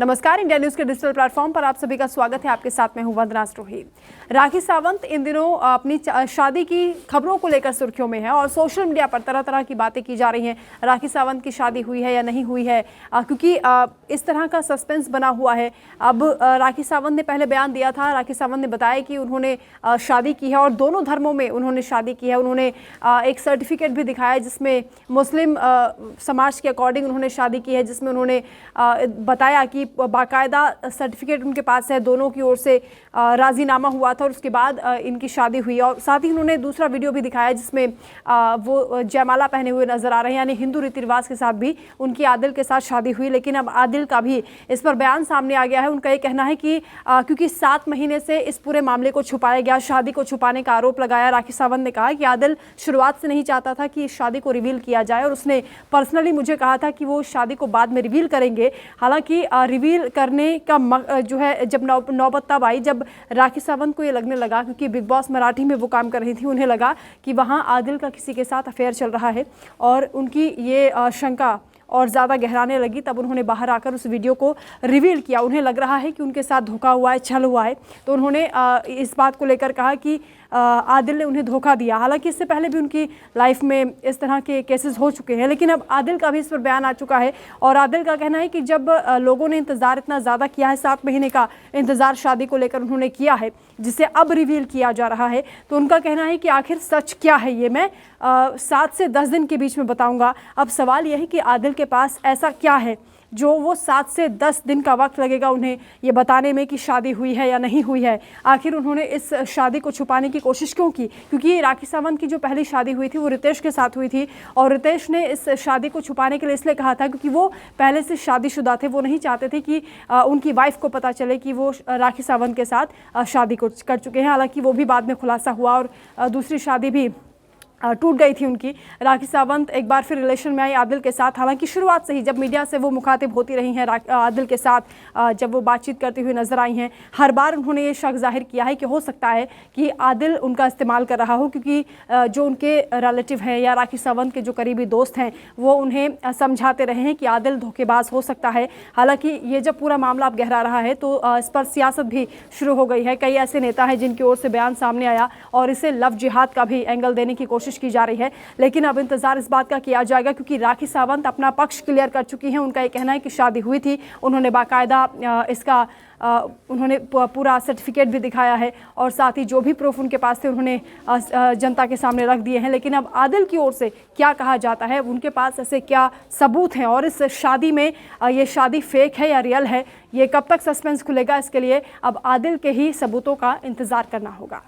नमस्कार, India news के digital platform पर आप सभी का स्वागत है। आपके साथ में हूं वंदना स्ट्रोही। राखी सावंत इन दिनों अपनी शादी की खबरों को लेकर सुर्खियों में है और सोशल मीडिया पर तरह तरह की बातें की जा रही हैं। राखी सावंत की शादी हुई है या नहीं हुई है, क्योंकि इस तरह का सस्पेंस बना हुआ है। अब राखी सावंत ने पहले बयान दिया था। राखी सावंत ने बताया कि उन्होंने शादी की है और दोनों धर्मों में उन्होंने शादी की है। उन्होंने एक सर्टिफिकेट भी दिखाया जिसमें मुस्लिम समाज के अकॉर्डिंग उन्होंने शादी की है, जिसमें उन्होंने बताया कि बाकायदा सर्टिफिकेट उनके पास है, दोनों की ओर से राजीनामा हुआ था और उसके बाद इनकी शादी हुई। और साथ ही उन्होंने दूसरा वीडियो भी दिखाया जिसमें वो जयमाला पहने हुए नजर आ रहे हैं, यानी हिंदू रीति रिवाज के साथ भी उनकी आदिल के साथ शादी हुई। लेकिन अब आदिल का भी इस पर बयान सामने आ गया है। उनका ये कहना है कि क्योंकि 7 महीने से इस पूरे मामले को छुपाया गया, शादी को छुपाने का आरोप लगाया। राखी सावंत ने कहा कि आदिल शुरुआत से नहीं चाहता था कि इस शादी को रिवील किया जाए और उसने पर्सनली मुझे कहा था कि वो शादी को बाद में रिवील करेंगे। हालांकि रिवील करने का जो है जब नौबत तब आई जब राखी सावंत को ये लगने लगा, क्योंकि बिग बॉस मराठी में वो काम कर रही थी, उन्हें लगा कि वहाँ आदिल का किसी के साथ अफेयर चल रहा है और उनकी ये शंका और ज़्यादा गहराने लगी। तब उन्होंने बाहर आकर उस वीडियो को रिवील किया। उन्हें लग रहा है कि उनके साथ धोखा हुआ है, छल हुआ है, तो उन्होंने इस बात को लेकर कहा कि आदिल ने उन्हें धोखा दिया। हालांकि इससे पहले भी उनकी लाइफ में इस तरह के केसेस हो चुके हैं, लेकिन अब आदिल का भी इस पर बयान आ चुका है। और आदिल का कहना है कि जब लोगों ने इंतज़ार इतना ज़्यादा किया है, 7 महीने का इंतज़ार शादी को लेकर उन्होंने किया है, जिसे अब रिवील किया जा रहा है, तो उनका कहना है कि आखिर सच क्या है ये मैं 7 से 10 दिन के बीच में बताऊंगा। अब सवाल यह है कि आदिल के पास ऐसा क्या है जो वो 7 से 10 दिन का वक्त लगेगा उन्हें ये बताने में कि शादी हुई है या नहीं हुई है। आखिर उन्होंने इस शादी को छुपाने की कोशिश क्यों की? क्योंकि राखी सावंत की जो पहली शादी हुई थी वो रितेश के साथ हुई थी और रितेश ने इस शादी को छुपाने के लिए इसलिए कहा था क्योंकि वो पहले से शादीशुदा थे। वो नहीं चाहते थे कि उनकी वाइफ को पता चले कि वो राखी सावंत के साथ शादी को कर चुके हैं। हालांकि वो भी बाद में खुलासा हुआ और दूसरी शादी भी टूट गई थी उनकी। राखी सावंत एक बार फिर रिलेशन में आई आदिल के साथ। हालांकि शुरुआत से ही जब मीडिया से वो मुखातिब होती रही हैं आदिल के साथ, जब वो बातचीत करती हुई नजर आई हैं, हर बार उन्होंने ये शक जाहिर किया है कि हो सकता है कि आदिल उनका इस्तेमाल कर रहा हो, क्योंकि जो उनके रिलेटिव हैं या राखी सावंत के जो करीबी दोस्त हैं वो उन्हें समझाते रहे हैं कि आदिल धोखेबाज हो सकता है। हालांकि ये जब पूरा मामला अब गहरा रहा है तो इस पर सियासत भी शुरू हो गई है। कई ऐसे नेता हैं जिनकी ओर से बयान सामने आया और इसे लव जिहाद का भी एंगल देने की कोशिश की जा रही है। लेकिन अब इंतजार इस बात का किया जाएगा, क्योंकि राखी सावंत अपना पक्ष क्लियर कर चुकी हैं। उनका ये कहना है कि शादी हुई थी, उन्होंने बाकायदा इसका उन्होंने पूरा सर्टिफिकेट भी दिखाया है और साथ ही जो भी प्रूफ उनके पास थे उन्होंने जनता के सामने रख दिए हैं। लेकिन अब आदिल की ओर से क्या कहा जाता है, उनके पास ऐसे क्या सबूत हैं और इस शादी में ये शादी फेक है या रियल है, ये कब तक सस्पेंस खुलेगा, इसके लिए अब आदिल के ही सबूतों का इंतजार करना होगा।